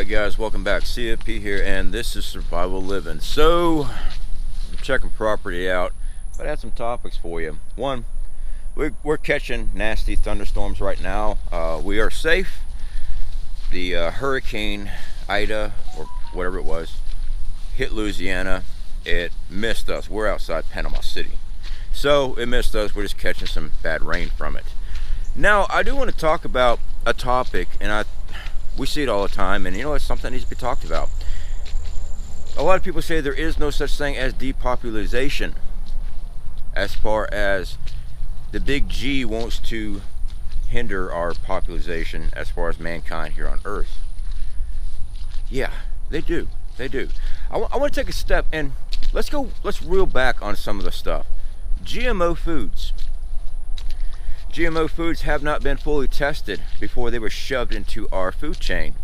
Alright guys, welcome back. CFP here, and this is Survival Living. So, I'm checking property out, but I had some topics for you. One, we're catching nasty thunderstorms right now. We are safe. The Hurricane Ida, or whatever it was, hit Louisiana. It missed us. We're outside Panama City. So, it missed us. We're just catching some bad rain from it. Now, I do want to talk about a topic, and we see it all the time, and you know, it's something that needs to be talked about. A lot of people say there is no such thing as depopulation, as far as the big G wants to hinder our population as far as mankind here on Earth. Yeah, they do. They do. I want to take a step and let's reel back on some of the stuff. GMO foods. GMO foods have not been fully tested before they were shoved into our food chain.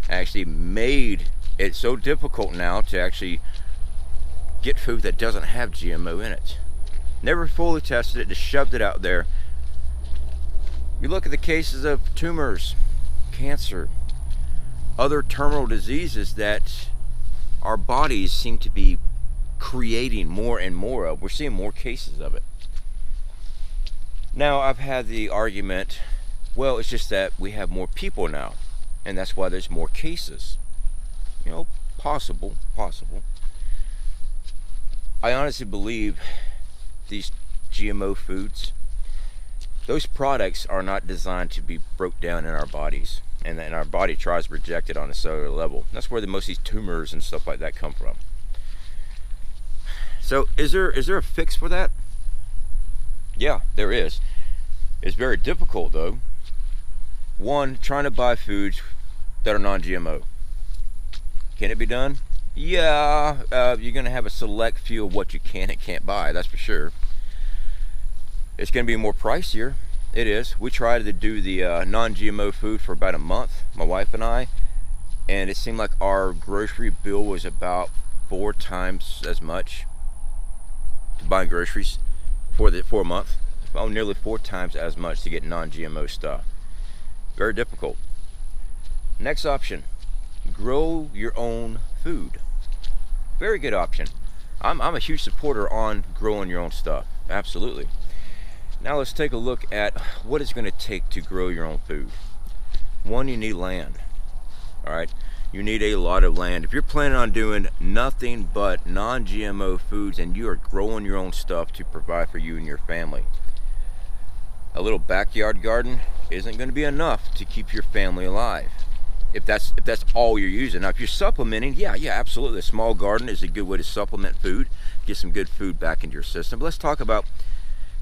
Actually made it so difficult now to actually get food that doesn't have GMO in it. Never fully tested it, just shoved it out there. You look at the cases of tumors, cancer, other terminal diseases that our bodies seem to be creating more and more of. We're seeing more cases of it. Now, I've had the argument, well, it's just that we have more people now, and that's why there's more cases. You know, possible. I honestly believe these GMO foods, those products are not designed to be broke down in our bodies, and then our body tries to reject it on a cellular level. That's where most of these tumors and stuff like that come from. So, is there a fix for that? Yeah, there is. It's very difficult though. One, trying to buy foods that are non-GMO. Can it be done? Yeah, you're going to have a select few of what you can and can't buy, that's for sure. It's going to be more pricier. It is. We tried to do the non-GMO food for about a month, my wife and I, and it seemed like our grocery bill was about 4 times as much to buy for a month. Oh, nearly 4 times as much to get non-GMO stuff. Very difficult. Next option, grow your own food. Very good option. I'm a huge supporter on growing your own stuff. Absolutely. Now let's take a look at what it's going to take to grow your own food. One, you need land. All right. You need a lot of land. If you're planning on doing nothing but non-GMO foods and you are growing your own stuff to provide for you and your family, a little backyard garden isn't going to be enough to keep your family alive. If that's all you're using. Now, if you're supplementing, yeah, absolutely. A small garden is a good way to supplement food, get some good food back into your system. But let's talk about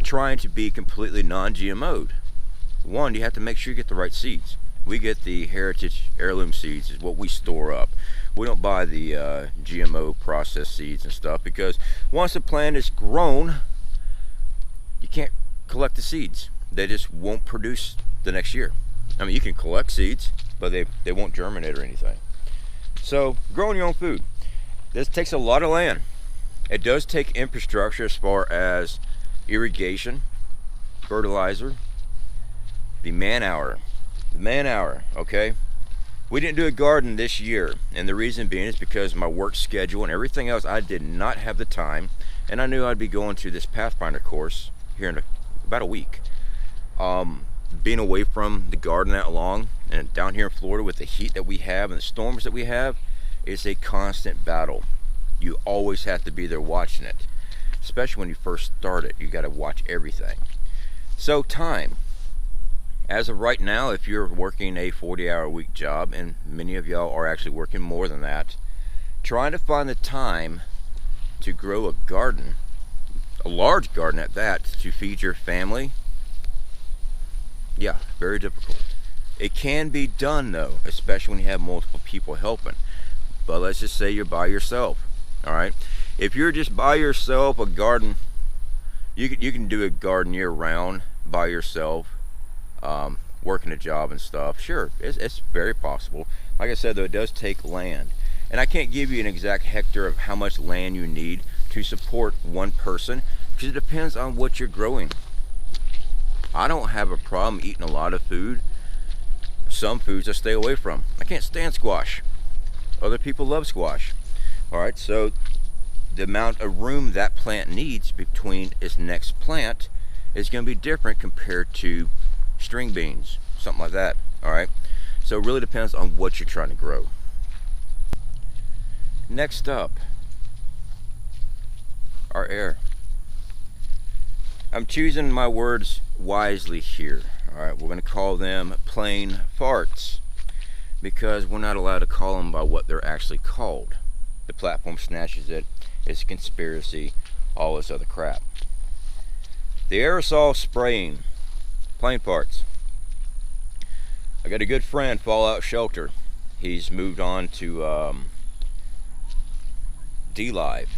trying to be completely non-GMO'd. One, you have to make sure you get the right seeds. We get the heritage heirloom seeds is what we store up. We don't buy the GMO processed seeds and stuff, because once the plant is grown, you can't collect the seeds. They just won't produce the next year. I mean, you can collect seeds, but they won't germinate or anything. So growing your own food, this takes a lot of land. It does take infrastructure as far as irrigation, fertilizer, the man hour, okay? We didn't do a garden this year, and the reason being is because my work schedule and everything else, I did not have the time, and I knew I'd be going to this Pathfinder course here in about a week. Being away from the garden that long, and down here in Florida with the heat that we have and the storms that we have, it's a constant battle. You always have to be there watching it, especially when you first start it. You got to watch everything. So time. As of right now, if you're working a 40-hour-a-week job, and many of y'all are actually working more than that, trying to find the time to grow a garden, a large garden at that, to feed your family, yeah, very difficult. It can be done though, especially when you have multiple people helping. But let's just say you're by yourself, all right? If you're just by yourself, a garden, you can do a garden year-round by yourself. Working a job and stuff, sure, it's very possible. Like I said though, it does take land, and I can't give you an exact hectare of how much land you need to support one person, because it depends on what you're growing. I don't have a problem eating a lot of food. Some foods I stay away from. I can't stand squash. Other people love squash. All right, so the amount of room that plant needs between its next plant is going to be different compared to string beans, something like that. All right, so it really depends on what you're trying to grow. Next up, our air. I'm choosing my words wisely here. All right, we're going to call them plain farts because we're not allowed to call them by what they're actually called. The platform snatches it. It's a conspiracy, all this other crap. The aerosol spraying, plain farts. I got a good friend, Fallout Shelter. He's moved on to D-Live.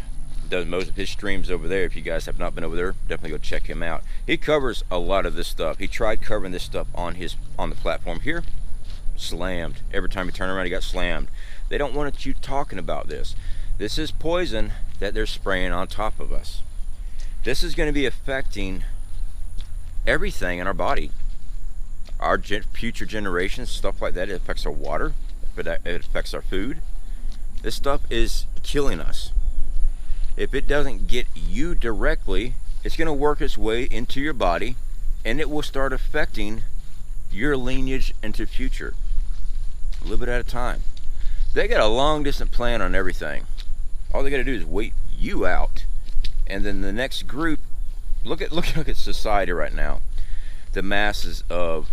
Does most of his streams over there. If you guys have not been over there, definitely go check him out. He covers a lot of this stuff. He tried covering this stuff on the platform here. Slammed. Every time he turned around, he got slammed. They don't want you talking about this. This is poison that they're spraying on top of us. This is going to be affecting everything in our body. Our future generations, stuff like that. It affects our water. It affects our food. This stuff is killing us. If it doesn't get you directly, it's going to work its way into your body, and it will start affecting your lineage into the future. A little bit at a time. They got a long distance plan on everything. All they got to do is wait you out, and then the next group. Look at society right now. The masses of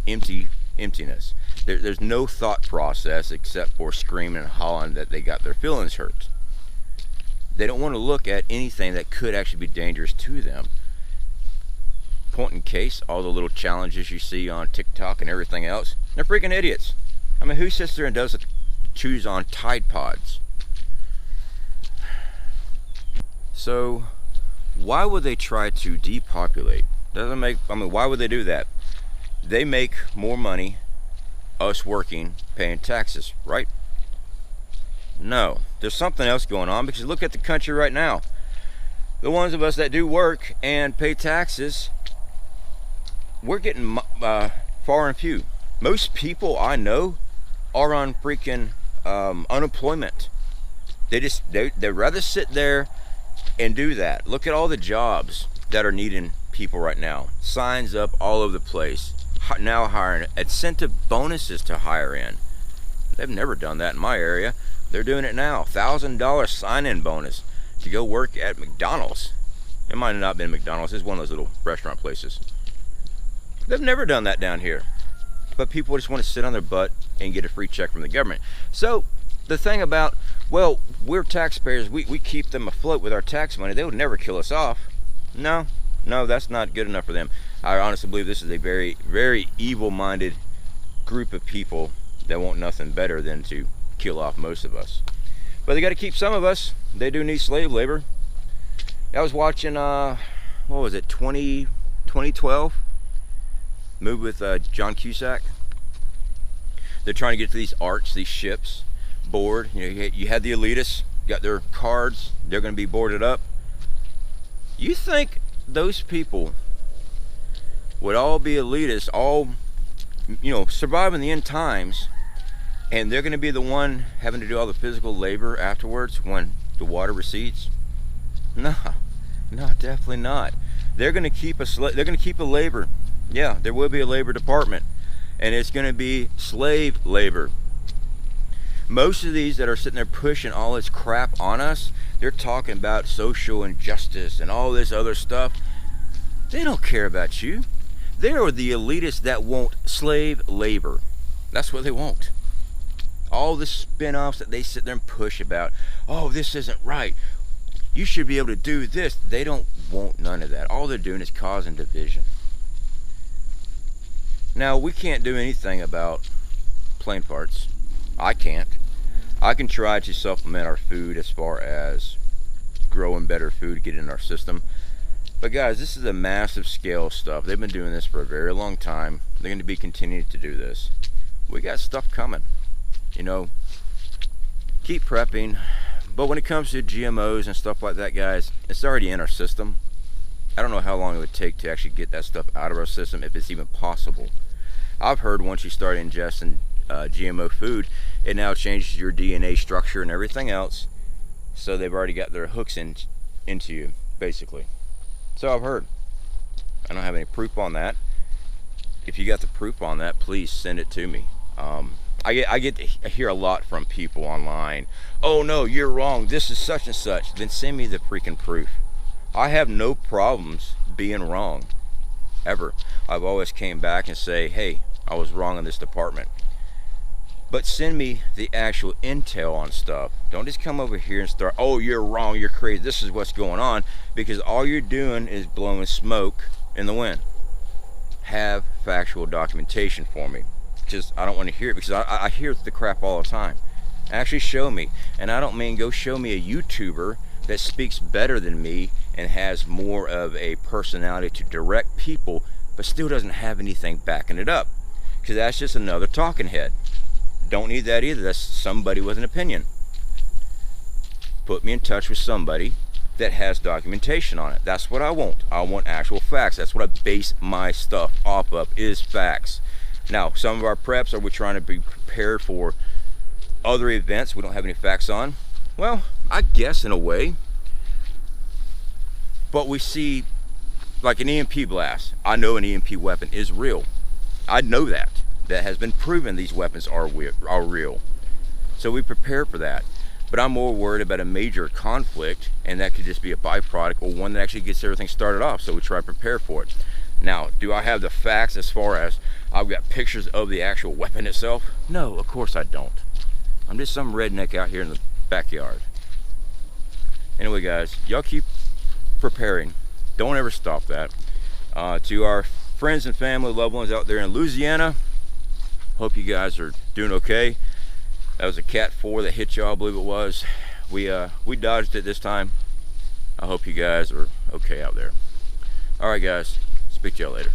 emptiness. There's no thought process except for screaming and hollering that they got their feelings hurt. They don't want to look at anything that could actually be dangerous to them. Point in case, all the little challenges you see on TikTok and everything else, they're freaking idiots. I mean, who sits there and does choose on Tide Pods? So, why would they try to depopulate? Doesn't make. I mean, why would they do that? They make more money, us working, paying taxes, right? No, there's something else going on, because look at the country right now. The ones of us that do work and pay taxes, we're getting far and few. Most people I know are on freaking unemployment. They'd rather sit there and do that. Look at all the jobs that are needing people right now. Signs up all over the place. Now hiring, incentive bonuses to hire in. They've never done that in my area. They're doing it now. $1,000 sign-in bonus to go work at McDonald's. It might have not been McDonald's. It's one of those little restaurant places. They've never done that down here. But people just want to sit on their butt and get a free check from the government. So the thing about, well, we're taxpayers. We keep them afloat with our tax money. They would never kill us off. No, that's not good enough for them. I honestly believe this is a very, very evil-minded group of people that want nothing better than to kill off most of us. But they got to keep some of us. They do need slave labor. I was watching, what was it, 2012? Movie with John Cusack. They're trying to get to these arcs, these ships, board. You had the elitists, got their cards. They're going to be boarded up. You think those people would all be elitists, all, surviving the end times, and they're going to be the one having to do all the physical labor afterwards when the water recedes? No, definitely not. They're going to keep a labor. Yeah, there will be a labor department, and it's going to be slave labor. Most of these that are sitting there pushing all this crap on us, they're talking about social injustice and all this other stuff. They don't care about you. They are the elitists that want slave labor. That's what they want. All the spin-offs that they sit there and push about, oh, this isn't right, you should be able to do this. They don't want none of that. All they're doing is causing division. Now, we can't do anything about plain farts. I can't. I can try to supplement our food as far as growing better food, get in our system. But guys, this is a massive scale stuff. They've been doing this for a very long time. They're going to be continuing to do this. We got stuff coming. Keep prepping. But when it comes to GMOs and stuff like that, guys, it's already in our system. I don't know how long it would take to actually get that stuff out of our system, if it's even possible. I've heard once you start ingesting GMO food, it now changes your DNA structure and everything else. So they've already got their hooks into you, basically. So I've heard. I don't have any proof on that. If you got the proof on that, please send it to me. I get to hear a lot from people online. Oh no, you're wrong, this is such and such. Then send me the freaking proof. I have no problems being wrong, ever. I've always came back and say, hey, I was wrong in this department. But send me the actual intel on stuff. Don't just come over here and start, oh, you're wrong, you're crazy, this is what's going on, because all you're doing is blowing smoke in the wind. Have factual documentation for me, because I don't want to hear it, because I hear the crap all the time. Actually show me. And I don't mean go show me a YouTuber that speaks better than me and has more of a personality to direct people, but still doesn't have anything backing it up, because that's just another talking head. Don't need that either. That's somebody with an opinion. Put me in touch with somebody that has documentation on it. That's what I want. I want actual facts. That's what I base my stuff off of, is facts. Now, some of our preps, are we trying to be prepared for other events we don't have any facts on? Well, I guess in a way. But we see, like an EMP blast. I know an EMP weapon is real. I know that. That has been proven these weapons are real. So we prepare for that. But I'm more worried about a major conflict, and that could just be a byproduct, or one that actually gets everything started off. So we try to prepare for it. Now, do I have the facts as far as I've got pictures of the actual weapon itself? No, of course I don't. I'm just some redneck out here in the backyard. Anyway, guys, y'all keep preparing. Don't ever stop that. To our friends and family, loved ones out there in Louisiana, hope you guys are doing okay. That was a Cat 4 that hit y'all, I believe it was. We dodged it this time. I hope you guys are okay out there. All right, guys. Speak to y'all later.